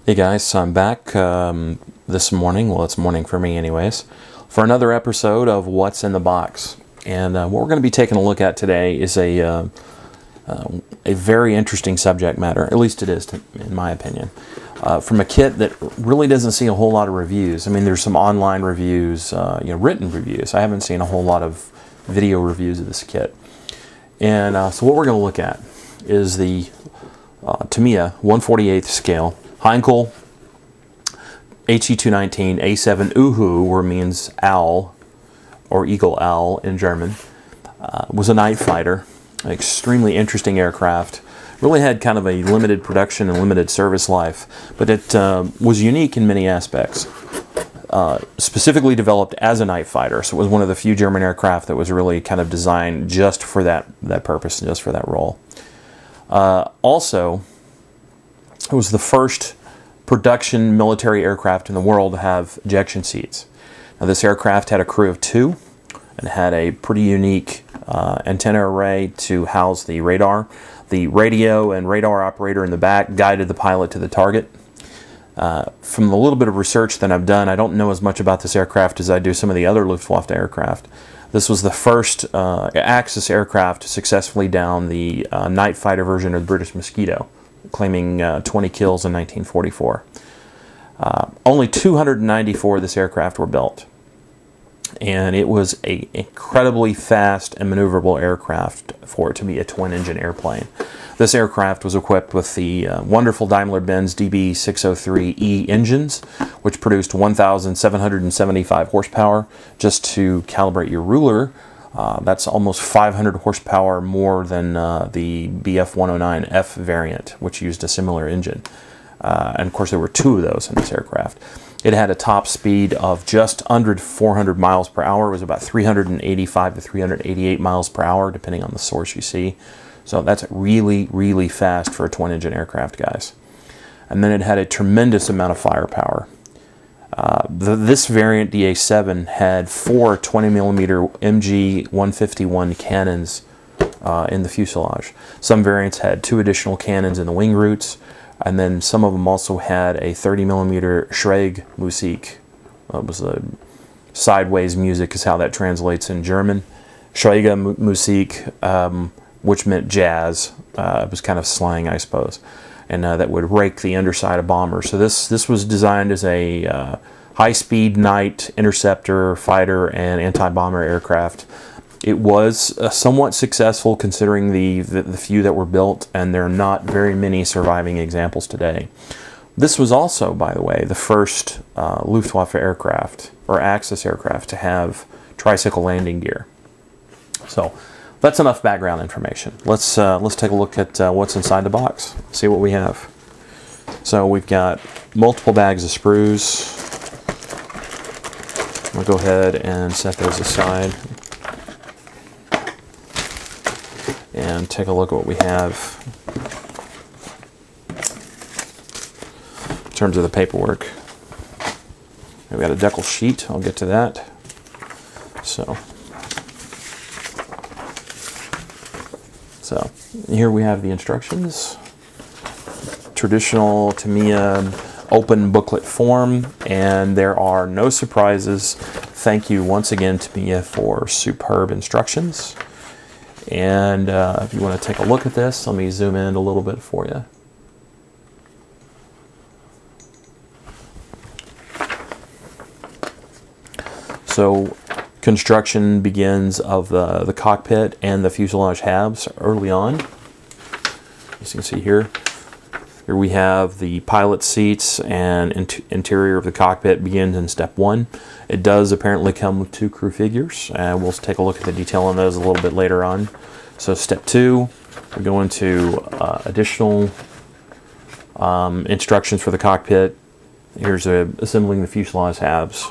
Hey guys, so I'm back this morning, well it's morning for me anyways, for another episode of What's in the Box. And what we're going to be taking a look at today is a very interesting subject matter, at least it is in my opinion, from a kit that really doesn't see a whole lot of reviews. I mean, there's some online reviews, written reviews. I haven't seen a whole lot of video reviews of this kit. And so what we're going to look at is the Tamiya 1/48 scale Heinkel HE219 A7 Uhu, where means owl or eagle owl in German, was a night fighter, an extremely interesting aircraft. Really had kind of a limited production and limited service life, but it was unique in many aspects. Specifically developed as a night fighter, so it was one of the few German aircraft that was really kind of designed just for that purpose and just for that role. Also, it was the first production military aircraft in the world to have ejection seats. Now, this aircraft had a crew of 2 and had a pretty unique antenna array to house the radar. The radio and radar operator in the back guided the pilot to the target. From the little bit of research that I've done, I don't know as much about this aircraft as I do some of the other Luftwaffe aircraft. This was the first Axis aircraft to successfully down the night fighter version of the British Mosquito, claiming 20 kills in 1944. Only 294 of this aircraft were built, and it was an incredibly fast and maneuverable aircraft for it to be a twin-engine airplane. This aircraft was equipped with the wonderful Daimler-Benz DB603E engines, which produced 1,775 horsepower. Just to calibrate your ruler, that's almost 500 horsepower more than the BF109F variant, which used a similar engine. And of course, there were 2 of those in this aircraft. It had a top speed of just under 400 miles per hour. It was about 385 to 388 miles per hour, depending on the source you see. So that's really, really fast for a twin-engine aircraft, guys. And then it had a tremendous amount of firepower. This variant, DA7, had 4 20mm MG-151 cannons in the fuselage. Some variants had 2 additional cannons in the wing roots, and then some of them also had a 30mm Schräg Musik. It was a sideways music is how that translates in German. Schräge Musik, which meant jazz. It was kind of slang, I suppose. And that would rake the underside of bombers. So this was designed as a high-speed night interceptor, fighter, and anti-bomber aircraft. It was somewhat successful considering the few that were built, and there are not very many surviving examples today. This was also, by the way, the first Luftwaffe aircraft, or Axis aircraft, to have tricycle landing gear. So that's enough background information. Let's take a look at what's inside the box. See what we have. So we've got multiple bags of sprues. I'll go ahead and set those aside and take a look at what we have in terms of the paperwork. We've got a decal sheet. I'll get to that. So here we have the instructions. Traditional Tamiya open booklet form, and there are no surprises. Thank you once again Tamiya for superb instructions. And if you want to take a look at this, let me zoom in a little bit for you. So construction begins of the cockpit and the fuselage halves early on. As you can see here we have the pilot seats, and interior of the cockpit begins in step 1. It does apparently come with 2 crew figures, and we'll take a look at the detail on those a little bit later on. So step 2, we go into additional instructions for the cockpit. Here's assembling the fuselage halves.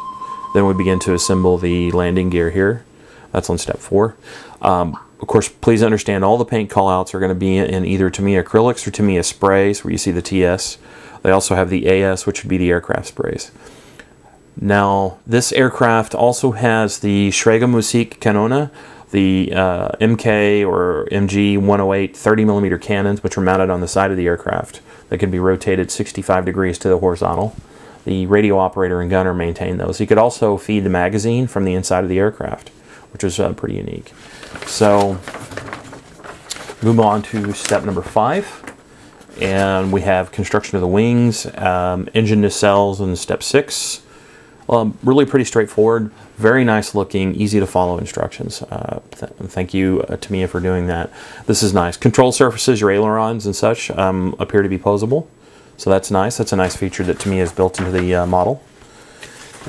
Then we begin to assemble the landing gear here. That's on step 4. Of course, please understand all the paint callouts are going to be in either Tamiya acrylics or Tamiya sprays, where you see the TS. They also have the AS, which would be the aircraft sprays. Now, this aircraft also has the Schräge Musik Kanone, the MK or MG 108 30mm cannons, which are mounted on the side of the aircraft. They can be rotated 65 degrees to the horizontal. The radio operator and gunner maintain those. You could also feed the magazine from the inside of the aircraft, which is pretty unique. So, move on to step number 5. And we have construction of the wings, engine nacelles in step 6. Really pretty straightforward, very nice looking, easy to follow instructions. Thank you Tamiya for doing that. This is nice. Control surfaces, your ailerons and such appear to be posable. So that's nice. That's a nice feature that Tamiya has built into the model.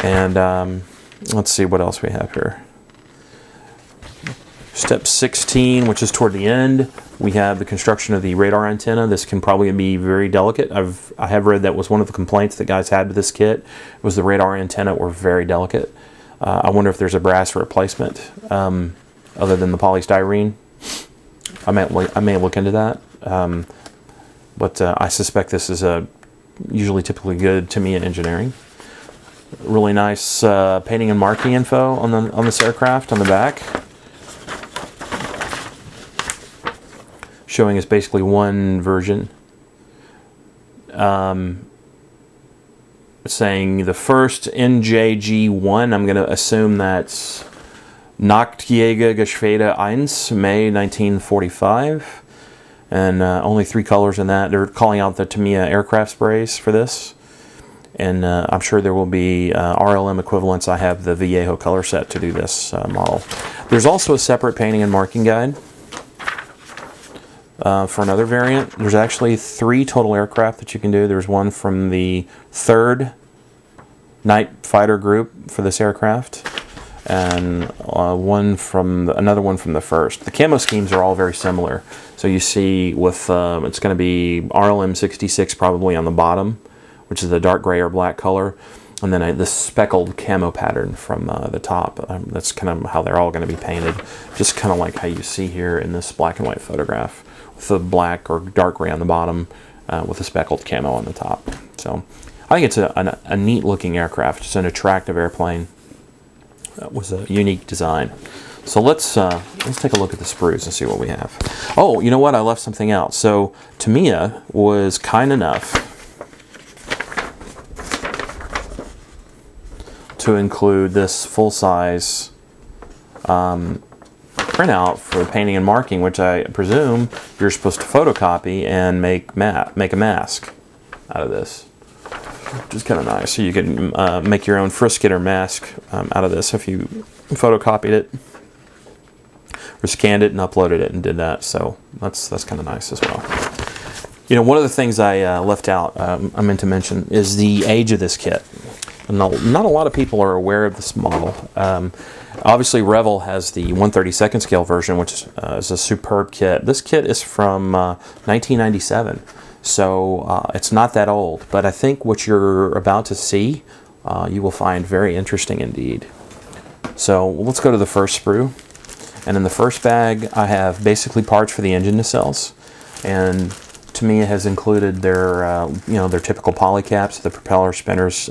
And let's see what else we have here. Step 16, which is toward the end, we have the construction of the radar antenna. This can probably be very delicate. I have read that was one of the complaints that guys had with this kit, was the radar antenna were very delicate. I wonder if there's a brass replacement other than the polystyrene. I may look into that. But I suspect this is usually typically good Tamiya engineering. Really nice painting and marking info on this aircraft on the back, showing us basically one version. Saying the first NJG1, I'm going to assume that's Nachtjäger-Geschwader 1, May 1945. And only 3 colors in that. They're calling out the Tamiya aircraft sprays for this. And I'm sure there will be RLM equivalents. I have the Vallejo color set to do this model. There's also a separate painting and marking guide for another variant. There's actually 3 total aircraft that you can do. There's one from the 3rd Night Fighter group for this aircraft, and another one from the 1st. The camo schemes are all very similar. So you see with, it's going to be RLM 66 probably on the bottom, which is the dark gray or black color, and then this speckled camo pattern from the top. That's kind of how they're all going to be painted, just kind of like how you see here in this black and white photograph, with the black or dark gray on the bottom, with the speckled camo on the top. So I think it's a neat looking aircraft. It's an attractive airplane. That was a unique design. So let's take a look at the sprues and see what we have. Oh, you know what? I left something out. So Tamiya was kind enough to include this full-size printout for painting and marking, which I presume you're supposed to photocopy and make a mask out of this, which is kind of nice. So you can make your own frisket or mask out of this if you photocopied it or scanned it and uploaded it and did that. So that's kind of nice as well. You know, one of the things I left out, I meant to mention, is the age of this kit. Not a lot of people are aware of this model. Obviously, Revell has the 1/32 scale version, which is a superb kit. This kit is from 1997, so it's not that old. But I think what you're about to see, you will find very interesting indeed. So let's go to the first sprue. And in the first bag, I have basically parts for the engine nacelles, and Tamiya has included their their typical polycaps, the propeller spinners.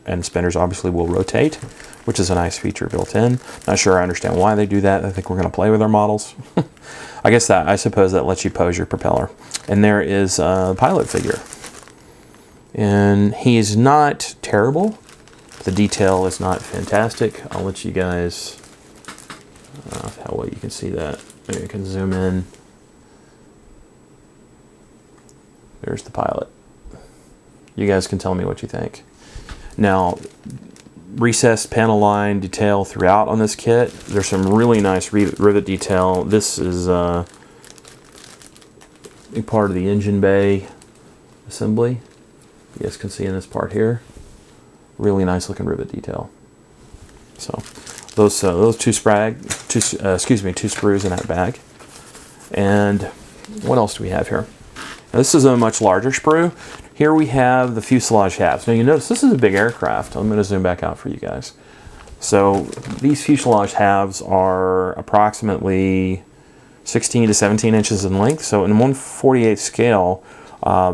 And spinners obviously will rotate, which is a nice feature built in. Not sure I understand why they do that. I think we're going to play with our models. I suppose that lets you pose your propeller. And there is a pilot figure. And he's not terrible. The detail is not fantastic. I'll let you guys, how well you can see that. Maybe you can zoom in. There's the pilot. You guys can tell me what you think. Now, recessed panel line detail throughout on this kit. There's some really nice rivet detail. This is a part of the engine bay assembly. You guys can see in this part here. Really nice looking rivet detail. So those two sprues in that bag. And what else do we have here? Now, this is a much larger sprue. Here we have the fuselage halves. Now you notice this is a big aircraft. I'm going to zoom back out for you guys. So these fuselage halves are approximately 16 to 17 inches in length. So in 1/48 scale,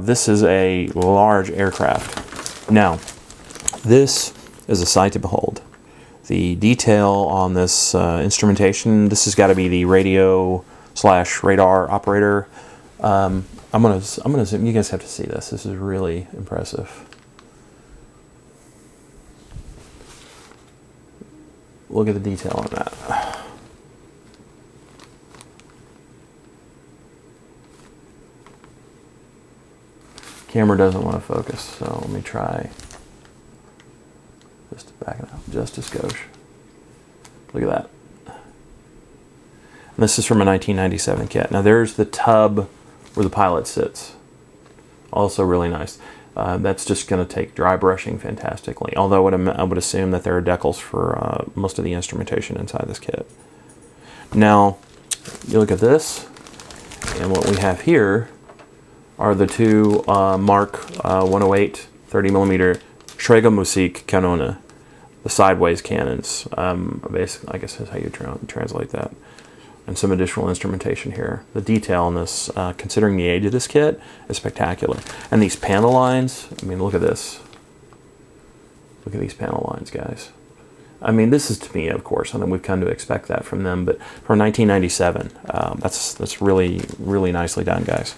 this is a large aircraft. Now, this is a sight to behold. the detail on this instrumentation. This has got to be the radio/radar operator. I'm gonna zoom. You guys have to see this. This is really impressive. Look at the detail on that. Camera doesn't want to focus, so let me try just to back it up just a skosh. Look at that. And this is from a 1997 kit. Now there's the tub where the pilot sits. Also really nice. That's just going to take dry brushing fantastically. Although I would assume that there are decals for most of the instrumentation inside this kit. Now, you look at this, and what we have here are the two Mark 108 30mm Schrägmusik Kanone, the sideways cannons. Basically, I guess is how you translate that. And some additional instrumentation here. The detail on this, considering the age of this kit, is spectacular. And these panel lines, I mean, look at this. Look at these panel lines, guys. I mean, this is Tamiya, of course. I mean, we've come to expect that from them, but for 1997, that's really, really nicely done, guys.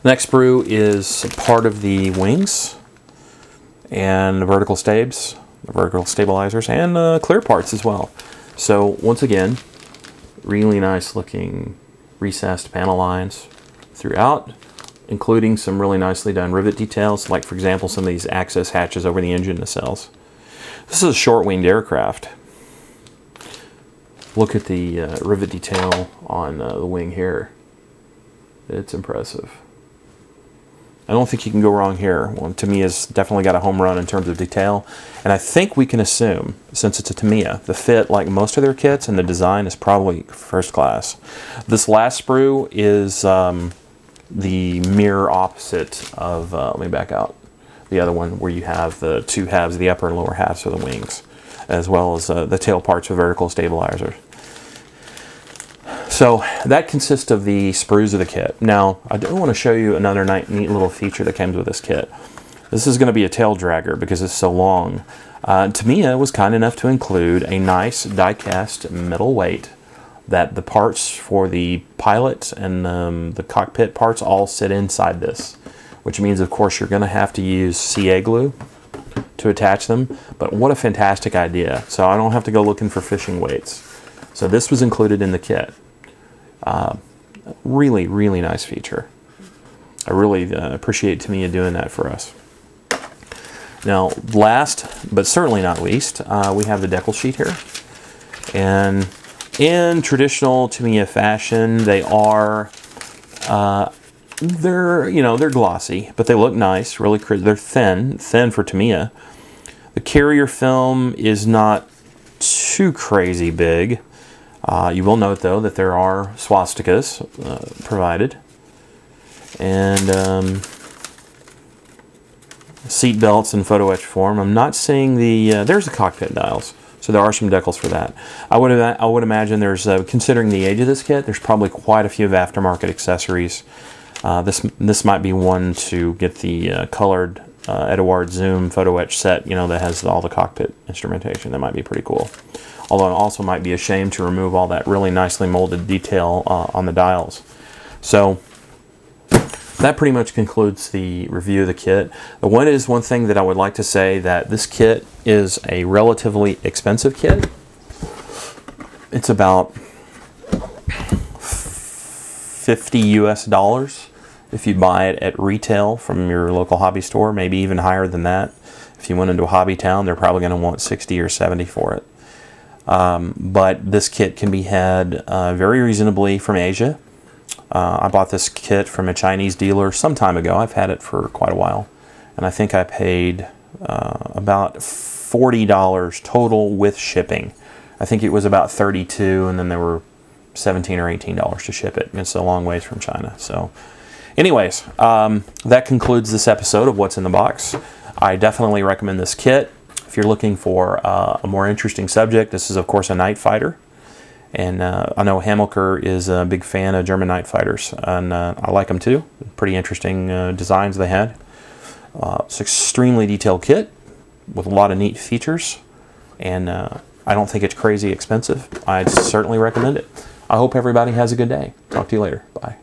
The next sprue is part of the wings and the vertical stabs, the vertical stabilizers, and clear parts as well. So once again, really nice looking recessed panel lines throughout, including some really nicely done rivet details, like for example some of these access hatches over the engine nacelles. This is a short-winged aircraft. Look at the rivet detail on the wing here. It's impressive. I don't think you can go wrong here. Well, Tamiya's definitely got a home run in terms of detail. And I think we can assume, since it's a Tamiya, the fit, like most of their kits, and the design is probably first class. This last sprue is the mirror opposite of, let me back out, the other one where you have the two halves, the upper and lower halves of the wings, as well as the tail parts of vertical stabilizers. So that consists of the sprues of the kit. Now, I do want to show you another neat little feature that comes with this kit. This is going to be a tail dragger because it's so long. Tamiya was kind enough to include a nice die-cast metal weight that the parts for the pilot and the cockpit parts all sit inside this, which means, of course, you're going to have to use CA glue to attach them. But what a fantastic idea. So I don't have to go looking for fishing weights. So this was included in the kit. Really, really nice feature. I really appreciate Tamiya doing that for us. Now, last but certainly not least, we have the decal sheet here. And in traditional Tamiya fashion, they are they're glossy, but they look nice. Really, they're thin for Tamiya. The carrier film is not too crazy big. You will note, though, that there are swastikas provided. And seat belts in photo etch form. I'm not seeing the... there's the cockpit dials. So there are some decals for that. I would imagine there's, considering the age of this kit, there's probably quite a few aftermarket accessories. This might be one to get the colored Eduard Zoom photo etch set, you know, that has all the cockpit instrumentation. That might be pretty cool. Although it also might be a shame to remove all that really nicely molded detail on the dials. So that pretty much concludes the review of the kit. One thing that I would like to say, that this kit is a relatively expensive kit. It's about $50 US if you buy it at retail from your local hobby store, maybe even higher than that. If you went into a hobby town, they're probably going to want 60 or 70 for it. But this kit can be had very reasonably from Asia. I bought this kit from a Chinese dealer some time ago. I've had it for quite a while. And I think I paid about $40 total with shipping. I think it was about $32, and then there were $17 or $18 to ship it. It's a long ways from China. So anyways, that concludes this episode of What's in the Box. I definitely recommend this kit. If you're looking for a more interesting subject, this is, of course, a night fighter. And I know Hamilcar is a big fan of German night fighters, and I like them too. Pretty interesting designs they had. It's an extremely detailed kit with a lot of neat features. and I don't think it's crazy expensive. I'd certainly recommend it. I hope everybody has a good day. Talk to you later. Bye.